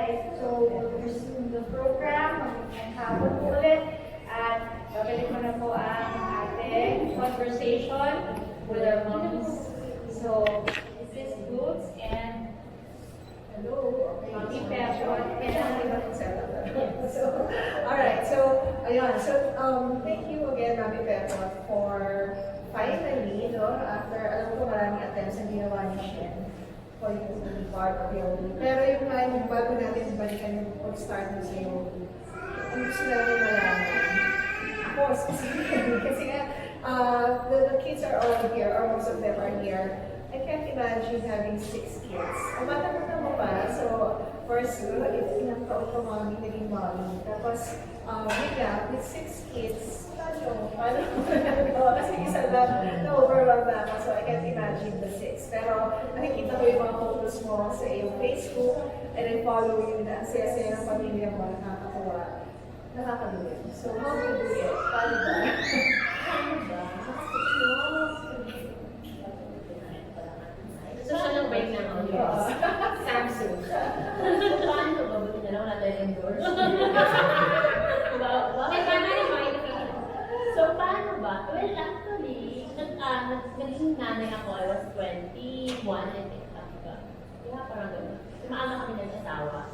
Alright, so we'll resume the program. Maghapon po ulit. At babalik ko na po ang ating conversation with our moms. So, this is Boots and hello, Mommy Pepper. Kailangan di ba So, alright, so, ayun, so, thank you again, Mami Pepper, for finally, no, after, alam ko maraming attempts na ginawa ni Shen for you to be part of your week. Pero yung time, bago natin balikan yung pag-start mo sa iyo, ang gusto namin malaman, ako, specifically, kasi nga, the kids are all here, or most of them are here. I can't imagine having 6 kids. Ang bata mo pa, so, first, ilang taon ka mami, naging mommy. Tapos, with 6 kids, paano kasi isa lang, na-overwhelm na ako, so I can't imagine the 6. Pero, nakikita ko yung mga photos mo sa iyong Facebook, and I follow you na ang saya-saya ng pamilya mo, nakakatawa. Nakakaluwi. So, how do you do it? Paano ba? Paano ba? Social break na ako. Samsung. Paano ba? Buti na lang wala tayo endorse. So, paano ba? Well, actually, naging nanay ako. I was 21, I think. Kaya parang gano'n. Maaga kami nag-asawa.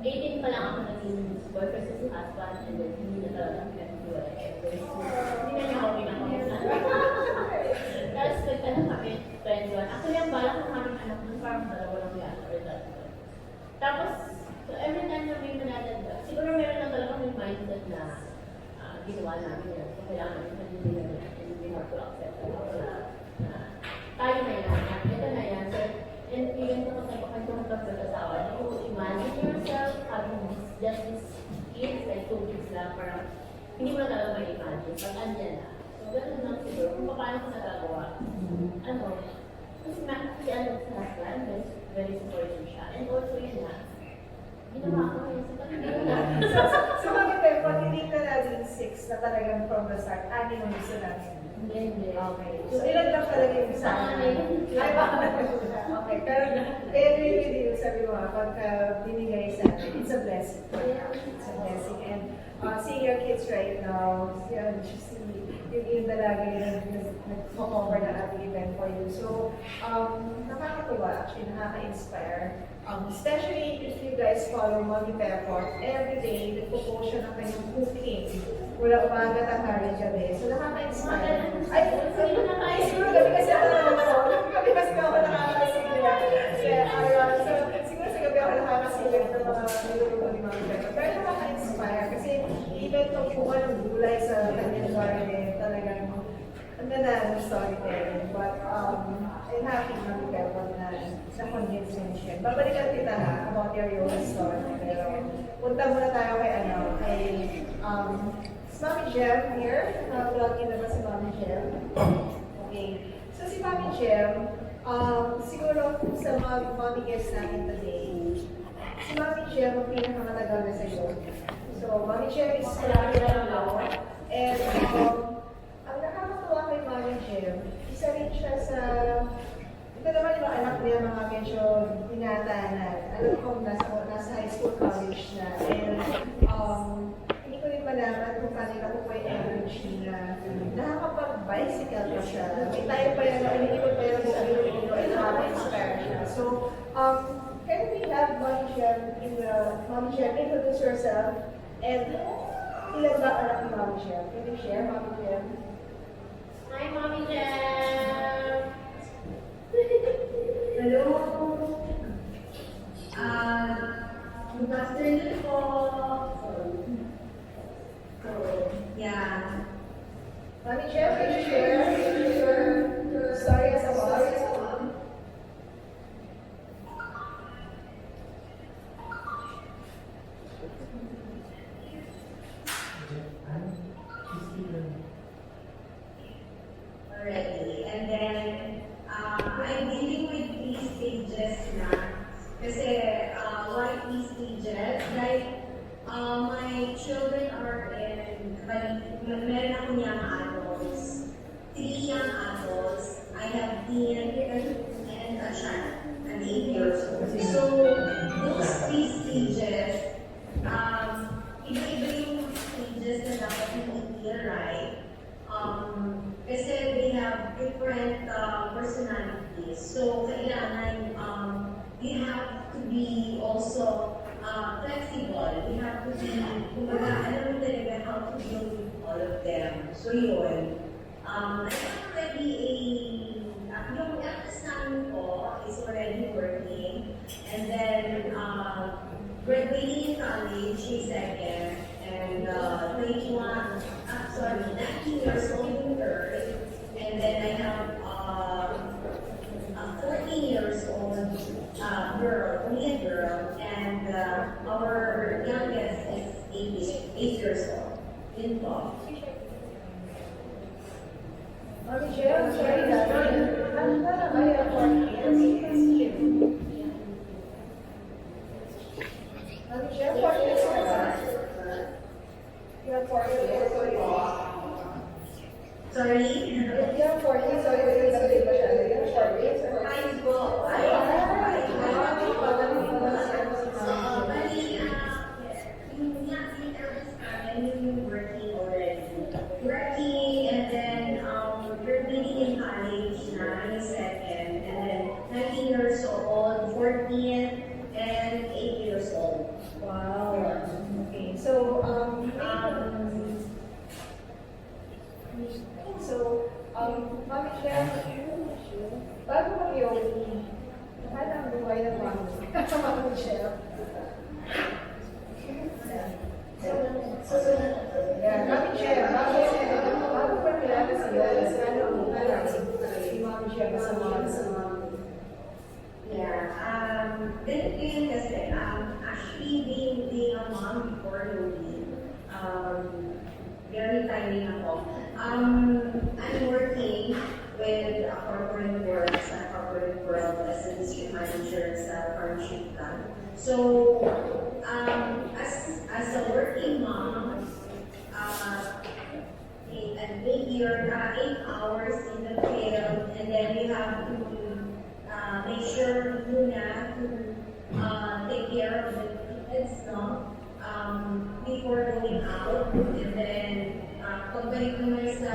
18 pa lang ako naging boyfriend sa husband, and then hindi na talaga kami nag-duwala. Hindi na niya ako pinakamusan. Tapos nagtanong kami, 21. Actually, ang balak ng aming anak nun, parang dalawa lang yan, or tatlo. Tapos, so every time na may manadagdag, siguro meron lang talaga may mindset na ginawa namin yan. So, kailangan namin nandito na yan, and we have to accept na tayo na yan, ito na yan. So, and even kung nagpapagpapag sa asawa, you imagine yourself having just these kids, like 2 kids lang, parang hindi mo na talaga ma-imagine. Pag andyan na, so, ganun lang siguro, kung paano ko nagagawa. Kasi si ano sa husband, very supportive siya. And also yun na, ginawa ko yun sa kanila. So, Mami Pepper, hindi ka naging 6 na talagang from the start, ani mo gusto namin. Hindi. Okay. So, ilan lang talaga yung sa akin? Ay, baka okay. Pero, really, sabi mo pagka binigay sa atin, it's a blessing. It's a blessing. And seeing your kids right now, yun, yung dalaga yung nag-cover na at event for you. So, nakakatuwa, actually, nakaka-inspire. Especially if you guys follow Mommy Pepper, every day, nagpo-post siya ng kanyang cooking. Mula umaga, tanghali, gabi. So, nakaka-inspire. Ay, siguro gabi kasi ako nakakasigil. Gabi kasi ako nakakasigil. So, siguro sa gabi ako nakakasigil ng mga niluluto ni Mommy Pepper. Pero nakaka-inspire kasi even kung kuha ng gulay sa kanyang garden, talagang ang ganda ng storytelling. But, I'm happy Mommy Pepper na na-convince mo siya. Babalikan kita ha, about your yoga story. Pero, punta muna tayo kay Mommy Jem here. Vlog na ba si Mommy Jem? Okay. So si Mommy Jem, siguro sa mga Mommy guests natin today, si Mommy Jem ang pinakamatagal na sa iyo. So Mommy Jem is marami na now. And ang nakakatuwa kay Mommy Jem, isa rin siya sa, ito naman yung anak niya mga medyo binatanan. Alam ko nasa high school, college na. And hindi ko rin malaman kung kanila ko po yung energy na nakakapag-bicycle pa siya. May tayo pa yan, hindi pa yan sa ulo ay nakaka-inspire siya. So, can we have Mommy Jem introduce yourself? And ilan ba anak ni Mommy Jem? Can you share, Mommy Jem? Hi, Mommy Jem! Hello! Good afternoon po! So, yeah. Mommy Jem, can you share your story as a mom? Already. And then, I'm dealing with 3 stages na. Kasi, why 3 stages? Like, my children are in, meron ako young adults. 3 young adults. I have Ian and a child, an 8 years old. So, those 3 stages, flexible. We have to be, kumbaga, alam mo talaga how to deal with all of them. So yun, I have already yung eldest namin ko is already working. And then, graduating in college, she's second. And 19 years old in third. And then I have a 14 years old girl, only a girl, and our youngest is 8 years old. In law. Mami Jill, sorry na. Ano ba na kayo for kids? Mami Jill, for kids ka ba? You have 4 kids. Sorry? You have 4 kids, so you have ba siya? You have 4 kids? Five po. Working already. Working, and then graduating in college na, yung second, and then 19 years old, 14, and 8 years old. Wow. Okay, so, Mami Jill, bago mag-yogi, ano ang buhay ng Mami Jill? Yeah, Mami Jill, bago pa kilala si Lola, ano ang buhay si Mami Jill sa mga Yeah, then yun kasi, actually being a mom before Louie, very timing ako. I'm working with a corporate world as a district manager sa partnership plan. So, as a working mom, a big year, 8 hours in the field, and then we have to make sure muna to take care of the kids, no? Before going out, and then pagbalik naman sa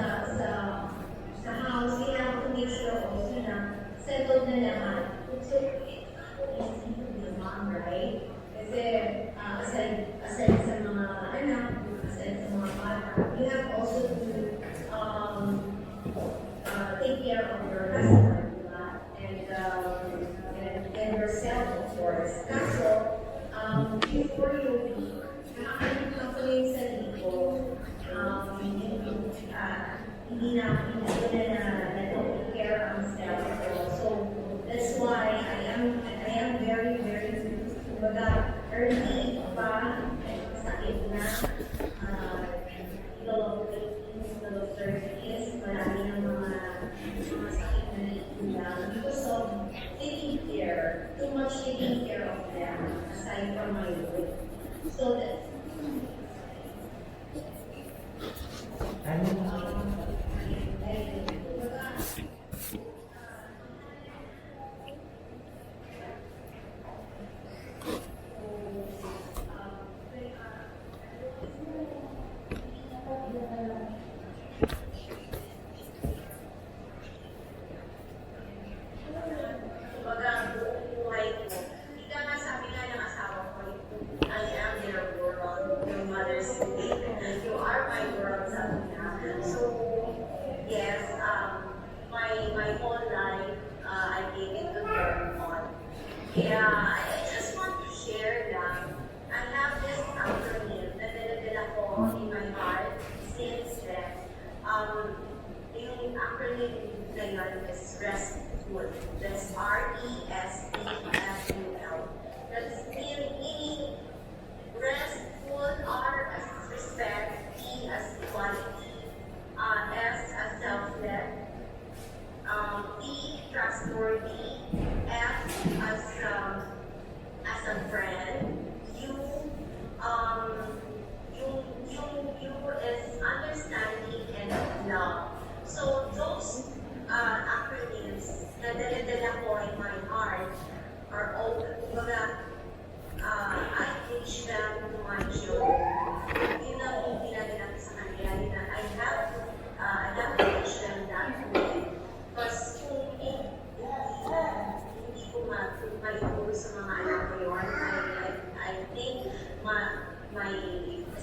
house, we have to make sure also na settled na lahat. So, it's not easy to be a mom, right? Kasi aside sa mga anak, aside sa mga bata, you have also to take care of your husband, diba? And yourself, of course. Kaso, before you nakakalit ako yung sarili ko, hindi na take care of myself. So that's why I am very, very, kumbaga, early pa, sakit na, below 30s, marami ng mga sakit na naiilang because of too much taking care of them, aside from my work. So that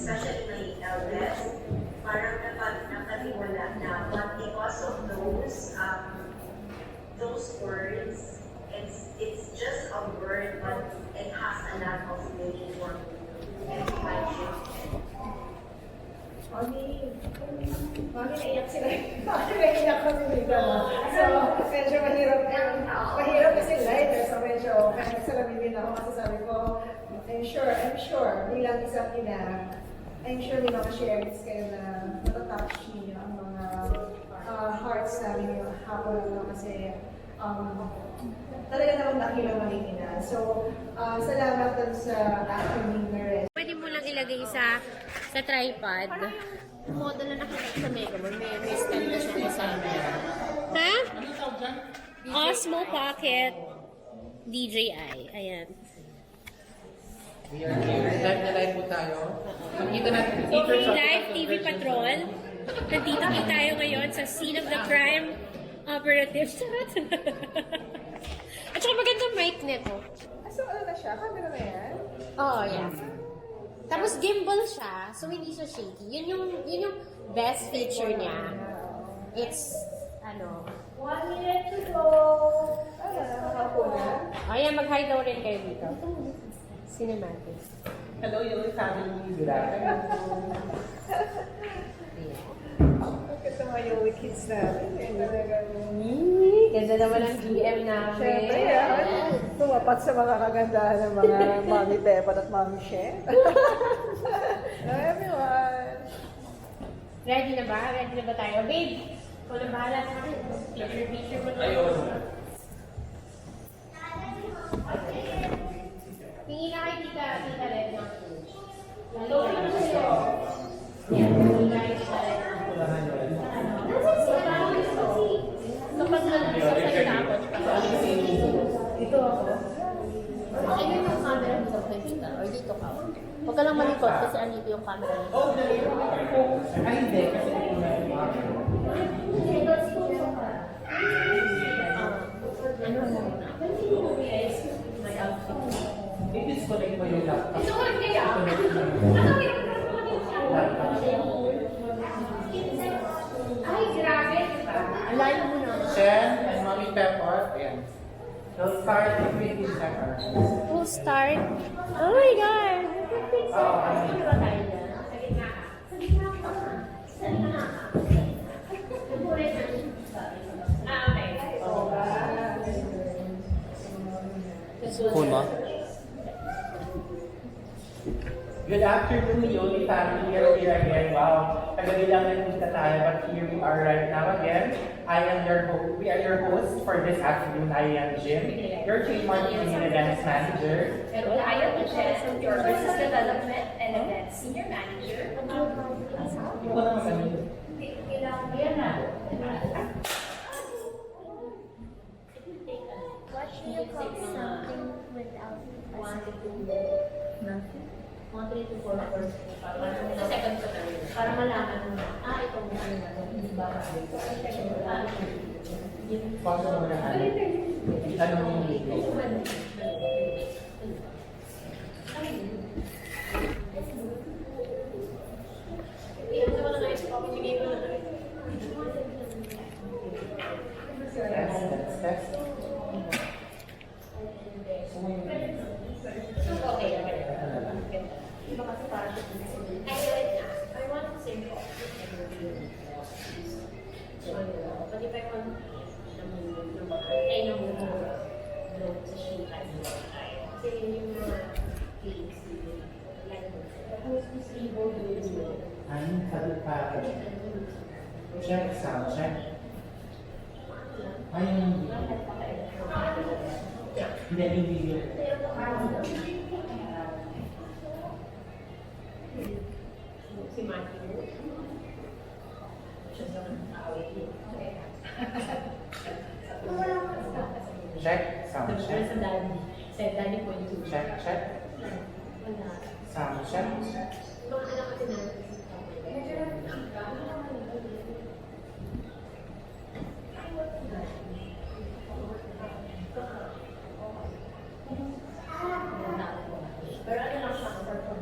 especially my eldest, parang nakaliwala na, but because of those words, it's just a word, but it has a lot of meaning for me. And friendship. Mami, naiyak sila. Mami, naiyak kami dito. So, medyo mahirap kasi light. So, medyo nagsalamin din ako kasi sabi ko, I'm sure, bilang isang ina, I'm sure may mga shares kayo na natatouch ninyo ang mga hearts namin yung hapon na kasi talaga naman nakila maningina. So, salamat dun sa acting na rin. Pwede mo lang ilagay sa tripod. Model na nakita sa Mega Mall. May stand na siya kasama. Ha? Osmo Pocket DJI. Ayan. Live na live po tayo. Nakita natin yung features of Live TV Patrol. Nandito po tayo ngayon sa scene of the crime operative. Charot. At saka magandang mic nito. So, ano na siya? Camera na yan? Oo, yeah. Tapos gimbal siya, so hindi siya shaky. Yun yung best feature niya. It's, 1 minute to go. Nakakapo na. ayan, mag-hi daw rin kayo dito. Cinematic. Hello, your family. Good afternoon. Bakit naman yung kids namin? Ganda naman ang GM namin. Siyempre, tumapat sa mga kagandahan ng mga Mami Tepan at Mami Shen. Everyone! Ready na ba? Ready na ba tayo? Babe, ikaw na bahala sa akin. Picture mo na. Tingin na kay Tita Red ng lalo ka na sa'yo. Yan, tingin na kay Tita Red ng kapag nagsasalita ako, Dito ako. ayun yung camera mo sa Tita, or dito ka. Huwag ka lang malikot kasi andito yung camera mo. Ay, hindi. Kasi ito na yung Ano mo na? My outfit. I-disconnect mo yung laptop. Ay, grabe, di ba? Alayo mo na. Shen and Mommy Pepper. Ayan. They'll start in 15 seconds. We'll start. Oh my God! Oo. Ano ba tayo dyan? Sa gitna ka. Sa gitna ka. Sa gitna ka. Okay. Phone mo? Good afternoon, Yoli family. Here again. Wow. Kagabi lang nandito tayo, but here we are right now again. We are your hosts for this afternoon. I am Jim, your trademark Canadian events manager. And I am Michelle, your Business Development and Events Senior Manager. Hindi ko na magaling. Kailangan yan na. What do you call something without nothing? 1, 3, 2, 4, 4. Sa second ko na rin. Para malaman mo na, ito mo ano na ito. Hindi ba ba? Paano mo na ano yung video? Test. I want to sing po. Pwede pa yung sa sheet. Kasi yung mga games, Ano? Sabi pa. Check, sound check. Ay, hindi. Hindi, yung video. si Matthew. Siya sa awit niya. Check, sound check. Sa daddy. Sa daddy point 2. Check, check. Wala. Sound check. Mga anak kasi natin. Pero ano lang siya, perform.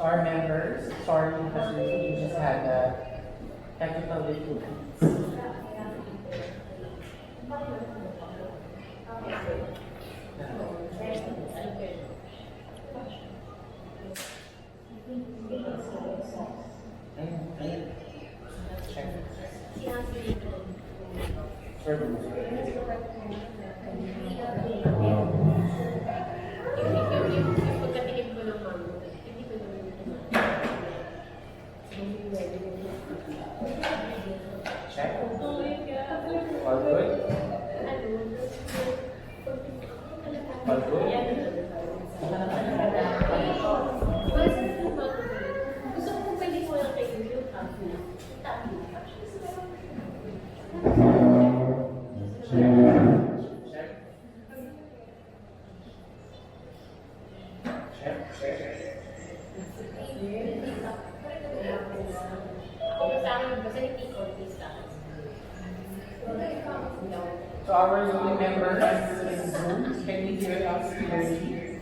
our members, sorry because we just had technical difficulties. Yung pagkatingin ko ng mango, hindi ko naman Check. Oh my God. All good? All good? Gusto ko kung pwede ko lang kayo yung So our new members in Zoom, can you hear us clearly?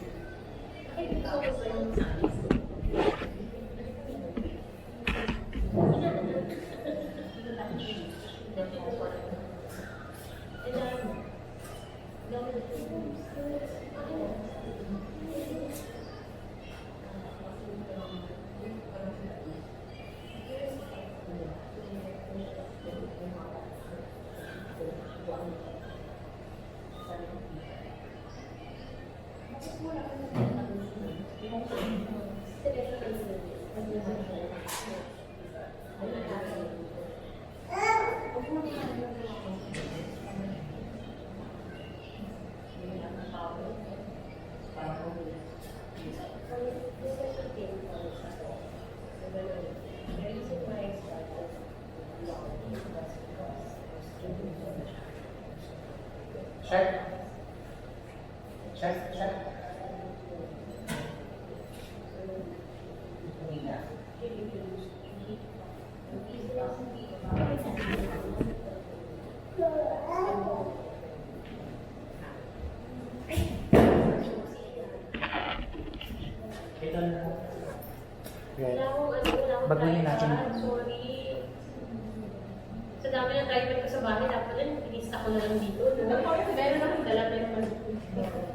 Check. Check, check. Ito na. Good. Baguhin natin. Sorry. Sa dami ng driver ko sa bahay, dapat din, pinista ko na lang dito. Meron akong dala na yung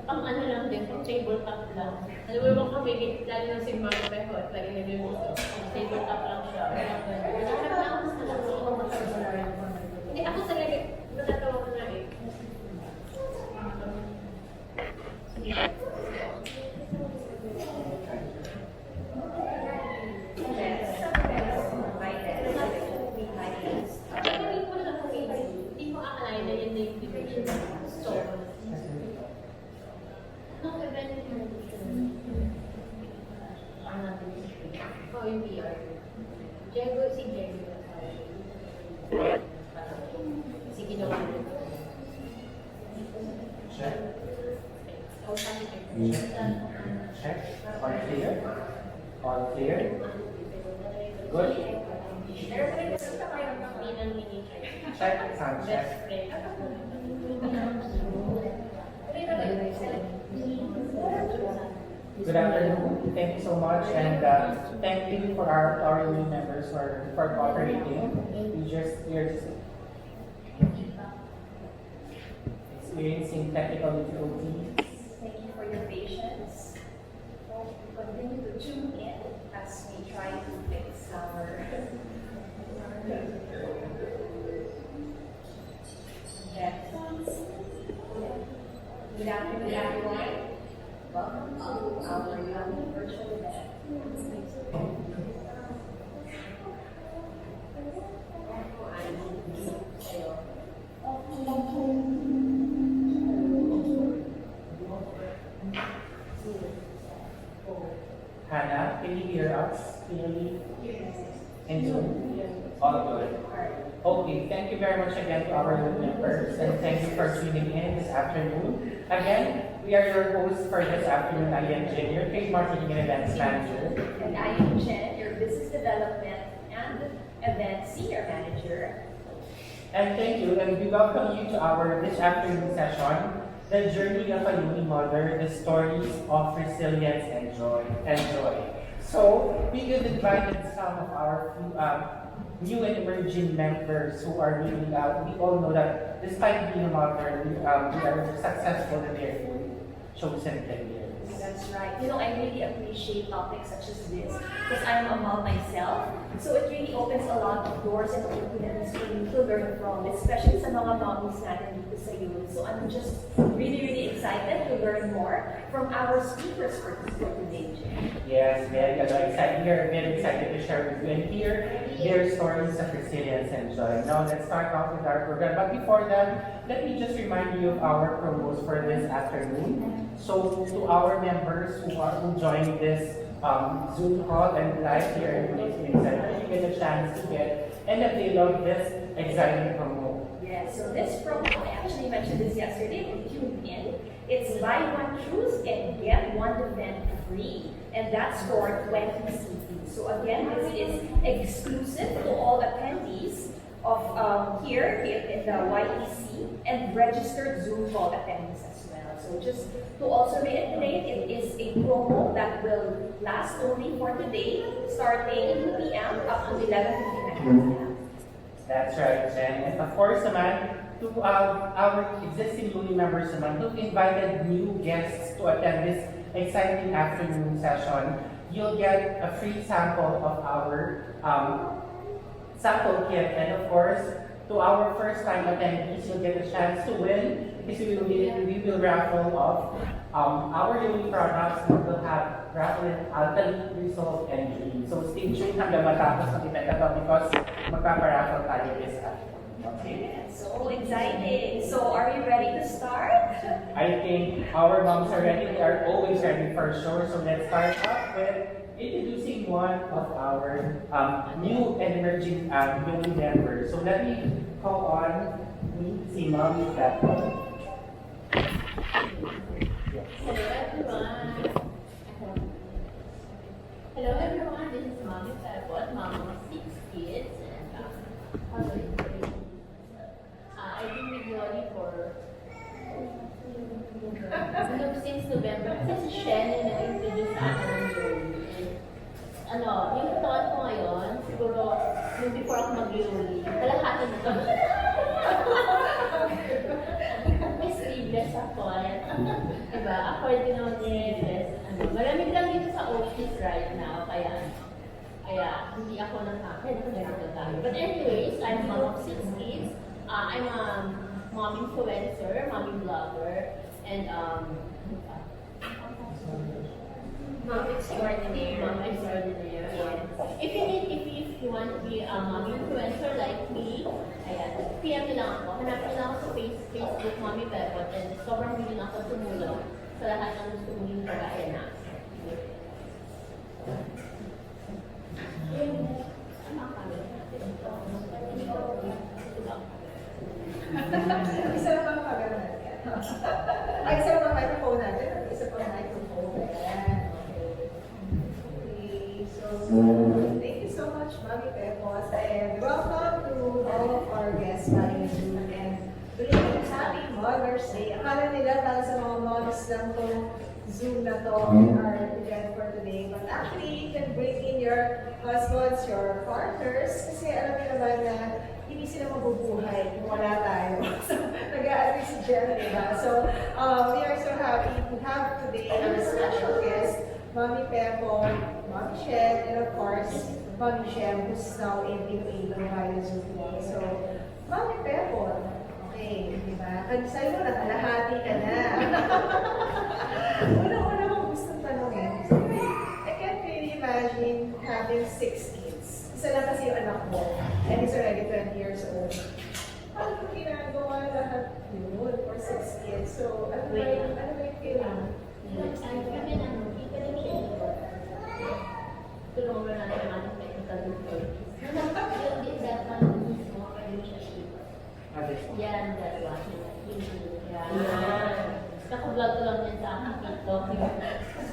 pang ano lang din, pang tabletop lang. Alam mo naman kami, lalo ng sigma ko peho, at lagi na yung dito. Tabletop lang siya. Naghahanap na ako sa hindi ako talaga, natatawa ko na eh. Hindi mo akalain na yun na yung division. So, no, event oh, yung PR. Diego, si Diego. Si ginawa mo. Check. Oh, sabi ko. Check. All clear? All clear? Good? Minang miniature. Check. Sound check. Best friend. Good afternoon. Thank you so much, and thank you for our new members for cooperating. We're just experiencing technical difficulties. Thank you for your patience. Continue to tune in as we try to fix our headphones. Good afternoon, everyone. Welcome to our young virtual event. Hannah, can you hear us clearly? And Zoom? All good. Okay, thank you very much again to our new members, and thank you for tuning in this afternoon. Again, we are your hosts for this afternoon. I am Jin, your Trade Marketing and Events Manager. And I am Jen, your Business Development and Event Senior Manager. And thank you, and we welcome you to our this afternoon session, The Journey of a Uni Mother, the Stories of Resilience and Joy. So, So we could invited some of our new and emerging members who are really, we all know that despite being a mother, we are successful in their chosen careers. That's right. You know, I really appreciate topics such as this because I'm a mom myself. So it really opens a lot of doors and opportunities for me to learn from, especially sa mga mommies natin dito sa youth. So I'm just really excited to learn more from our speakers for today. Yes, very excited. We are very excited to share with you and hear their stories of resilience and joy. Now let's start off with our program. But before that, let me just remind you of our promos for this afternoon. So to our members who joined this Zoom call and live here in the Center, you get a chance to get and avail of this exciting promo. Yes, so this promo, I actually mentioned this yesterday when you tuned in. It's buy one shoes and get one event free. And that's for 20 CDs. So again, this is exclusive to all attendees of here in the YEC and registered Zoom call attendees as well. So just to also reiterate, it is a promo that will last only for today, starting 2 p.m. up to 11:59. That's right, Jen. And of course naman, to our existing Uni members naman, who've invited new guests to attend this exciting afternoon session, you'll get a free sample of our sample kit. And of course, to our first-time attendees, you'll get a chance to win because we will raffle off our Uni products. We will have raffle alternate result and dream. So stay tuned hanggang matapos ng event na to because magpaparaffle tayo this afternoon. Okay? So exciting. So are you ready to start? I think our moms are ready. They are always ready for sure. So let's start off with introducing one of our new and emerging young members. So let me call on si Mommy Pepper. Hello everyone. Hello everyone. This is Mommy Pepot, mom of 6 kids, and I've been with Yoli for since November. Kasi si Shannon nag-introduce sa akin ng Yoli. Yung totoo ko ngayon, siguro yung before ako mag-Yoli, kalahati na to. May sleeveless ako. Diba? According naman sleeveless. Malamig lang dito sa office right now, kaya hindi ako nagkakaroon. But anyways, I'm a mom of 6 kids. I'm a mom influencer, mommy blogger, and Mom extraordinaire. mom extraordinaire. If you want to be a mom influencer like me, PM nyo lang ako. Hanapin lang ako sa Facebook, Mommy Pepot, and sobrang willing ako tumulong sa lahat ng gusto mong yung kagaya na. Isa lang ang pagano natin. Ay, isa lang ang microphone natin. Isa pang microphone. Ayan. Okay. So, thank you so much, Mommy Pepos. And welcome to all of our guests coming in. And today, happy Mother's Day. Akala nila para sa mga moms lang itong Zoom na to in our event for today. But actually, you can bring in your husbands, your partners. Kasi alam niyo naman na hindi sila mabubuhay kung wala tayo. So, nag-a-agree si Jen, diba? So, we are so happy to have today our special guest, Mommy Pepo, Mommy Shen, and of course, Mommy Shem, who's now in Iloilo via Zoom. So, Mommy Pepo, okay, diba? Sa'yo na, kalahati ka na. Una-una kong gustong tanongin. I can't really imagine having 6 kids. Isa lang kasi yung anak mo. And he's already 20 years old. Paano mo ginagawa lahat yun for 6 kids? So, ano ba yung feeling? Tulungan natin ang ating technical difficulties. Yan, that one. Yan. Naka-vlog ko lang yan sa aking TikTok.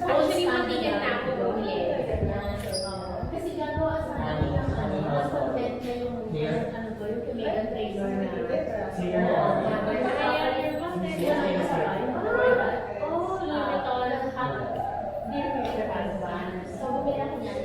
Actually, matigan na ako bumili. Kasi gagawa sa akin ng mas content na yung comedian trailer na. Oh, yun ito. Dear future husband. So, bumili ako niyan.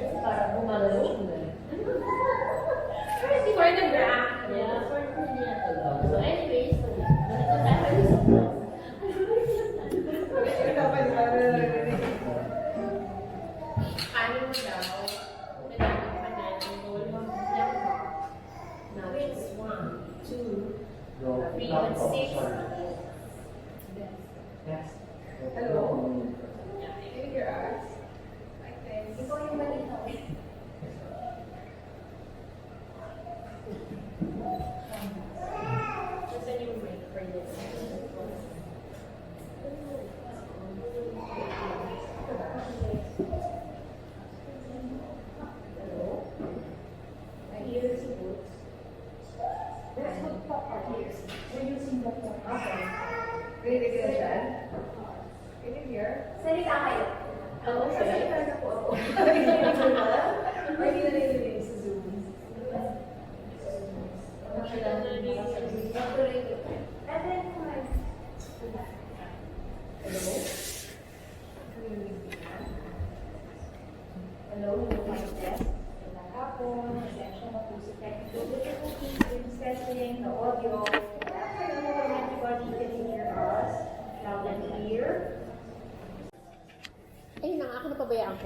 and 6. Yes. Hello? Can you hear us? Ikaw yung malinaw. Just a new break for this. I hear si Boots. We're using the phone. Okay. Rinig ka na siya? Can you hear? Salita kayo. Oo, Salita na po ako. Ay, hindi na narinig sa Zoom. And then, Hello? hello, my test. Magandang hapon. Pasensya na po sa technical difficulties in discussing the audio. Hello, everybody can hear us loud and clear. Ayun na nga, ako napabayaan ko.